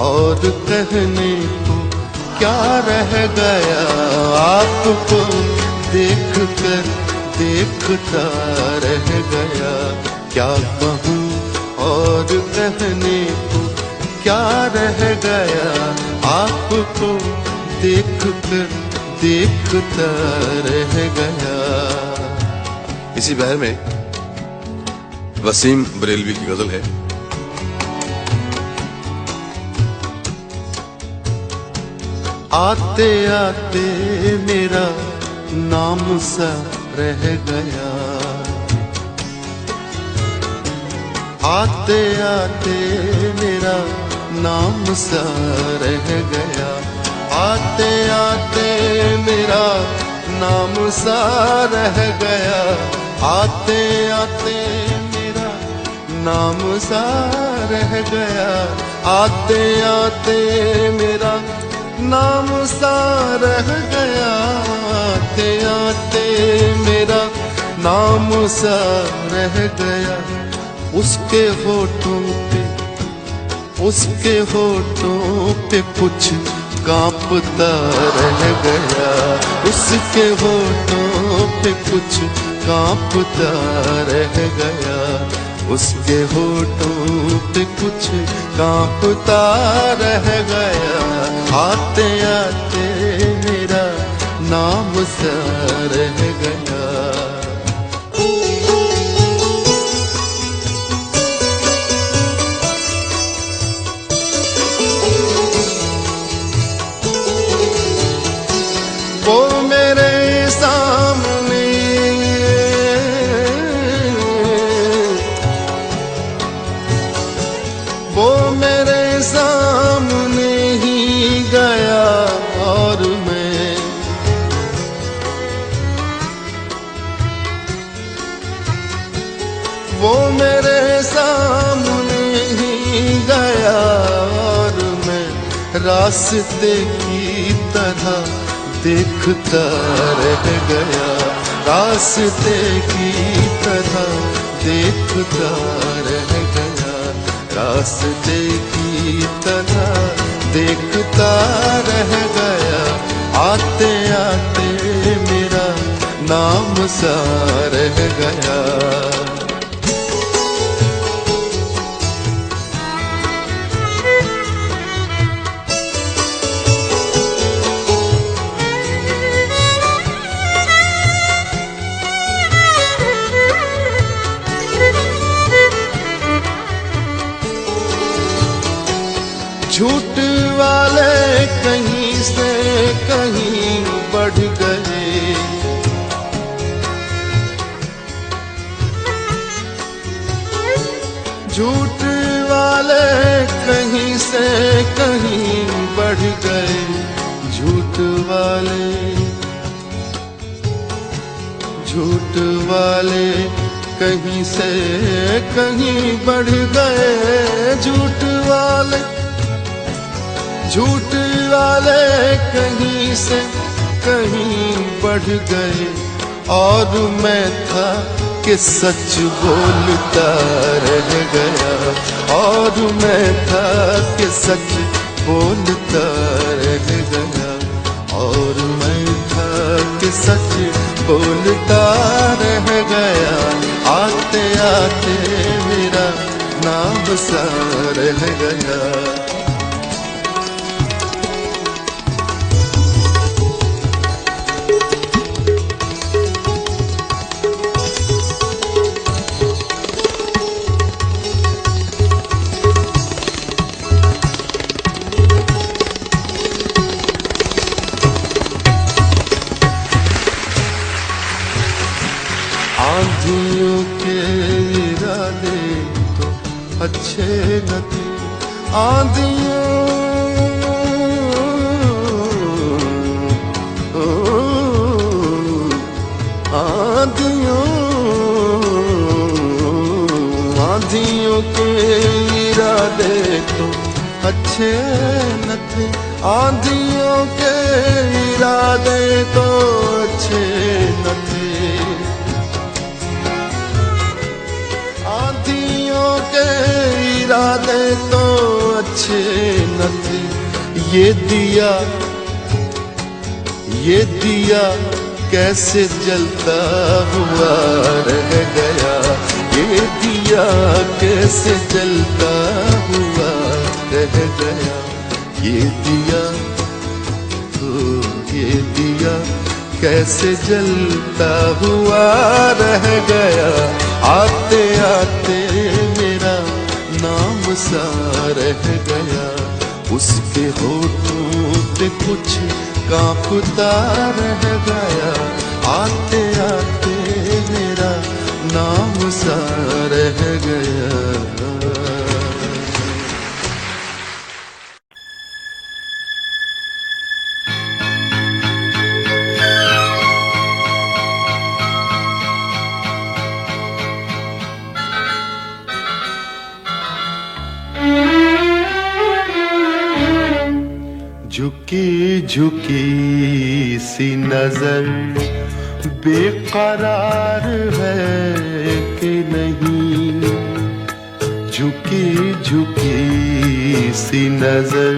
और कहने को क्या रह गया। आपको देख कर देखता रह गया। क्या कहूँ और कहने को क्या रह गया। आपको देख कर देखता रह गया। इसी बहर में वसीम बरेलवी की गजल है। आते आते मेरा नाम सा रह गया। आते आते मेरा नाम सा रह गया, आते आते मेरा नाम सा रह गया, आते आते मेरा नाम सा रह गया, आते आते मेरा नाम सा रह गया, आते आते मेरा नाम सा रह गया। उसके होठों पे, उसके होठों पे कुछ कांपता रह गया, उसके होठों पे कुछ कांपता रह गया, उसके होठों पे कुछ कांपता रह गया, आते आते मेरा नाम सा रह गया। वो मेरे सामने, वो मेरे सामने ही गया और मैं, वो मेरे सामने ही गया और मैं रास्ते की तरह देखता रह गया, रास्ते की तरह देखता रह गया, रास्ते की तरह देखता रह गया, आते आते मेरा नाम सा रह गया। झूठ वाले कहीं से कहीं बढ़ गए, झूठ वाले कहीं से कहीं बढ़ गए, झूठ वाले, झूठ वाले कहीं से कहीं बढ़ गए, झूठ वाले, झूठ वाले कहीं से कहीं बढ़ गए, और मैं था कि सच बोलता रह गया, और मैं था कि सच बोलता रह गया, और मैं था कि सच बोलता रह गया, आते आते मेरा नाम सा रह गया। आंधियों के इरादे तो अच्छे न थे, आंधियों, आंधियों, आंधियों के इरादे तो अच्छे न थे, आंधियों के इरादे तो अच्छे न थे, आंधियों के इरादे तो अच्छे न थे, ये दिया, ये दिया कैसे जलता हुआ रह गया, ये दिया कैसे जलता हुआ रह गया, ये दिया, ये दिया कैसे जलता हुआ रह गया, आते आते मेरा नाम सा रह गया, उसके होठों पे कुछ कांपता रह गया, आते आते मेरा नाम सा रह गया। झुकी झुकी सी नजर बेकरार है कि नहीं, झुकी झुकी सी नजर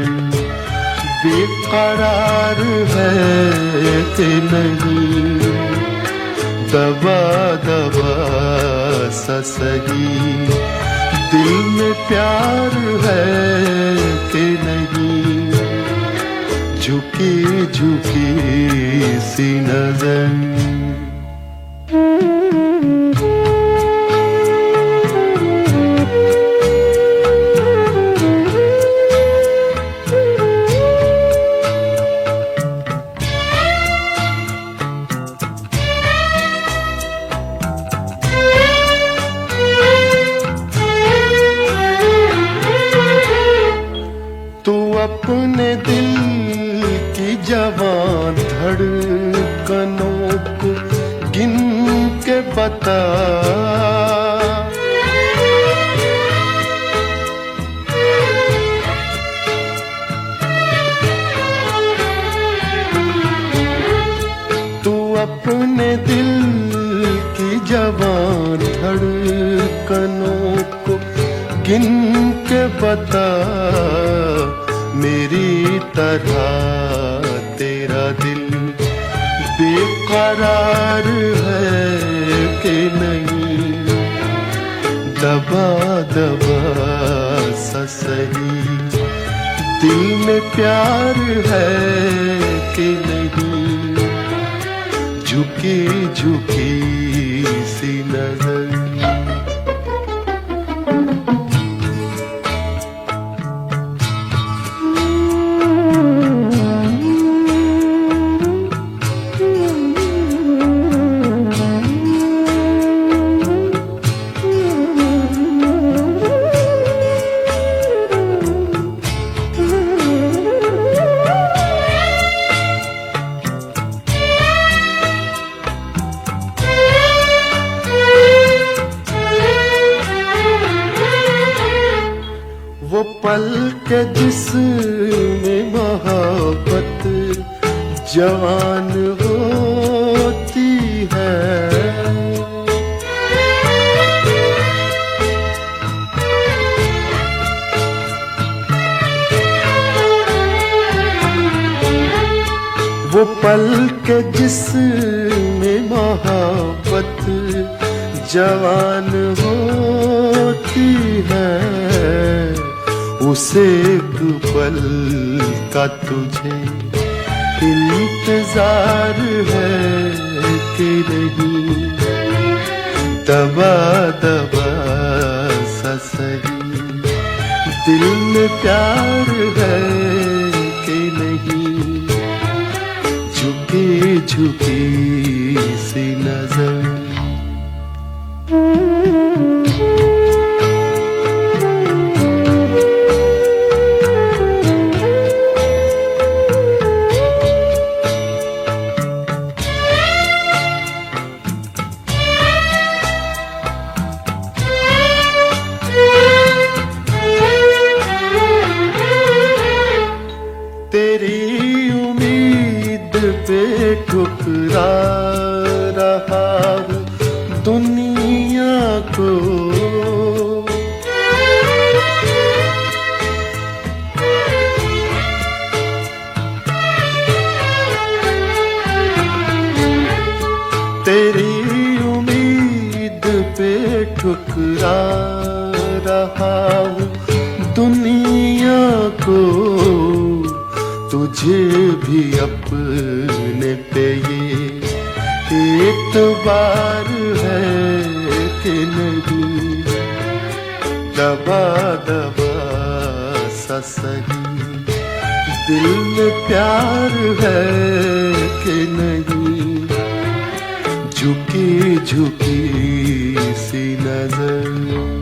बेकरार है कि नहीं, दबा दबा सा सही दिल में प्यार है कि नहीं, झुकी झुकी सी नजर। तू अपने दिल की जवान धड़कनों को गिन के बता, तू अपने दिल की जवान धड़कनों को गिन के बता, मेरी तरह तेरा दिल बेकरार है कि नहीं, दबा दबा सा सही दिल में प्यार है कि नहीं, झुकी झुकी सी नजर। वो पल के जिसमें मोहब्बत जवान होती है, वो पल के जिसमें मोहब्बत जवान होती है, उसे एक पल का तुझे इंतजार है कि नहीं, दबा दबा सा सही दिल में प्यार है कि नहीं, झुकी झुकी सी नजर। तेरी उम्मीद पे ठुकरा रहा हूँ दुनिया को, तेरी उम्मीद पे ठुकरा रहा हूँ दुनिया को, तुझे भी अपने पे ये एतबार है कि नहीं, दबा दबा सा सही दिल में प्यार है कि नहीं, झुकी झुकी सी नजर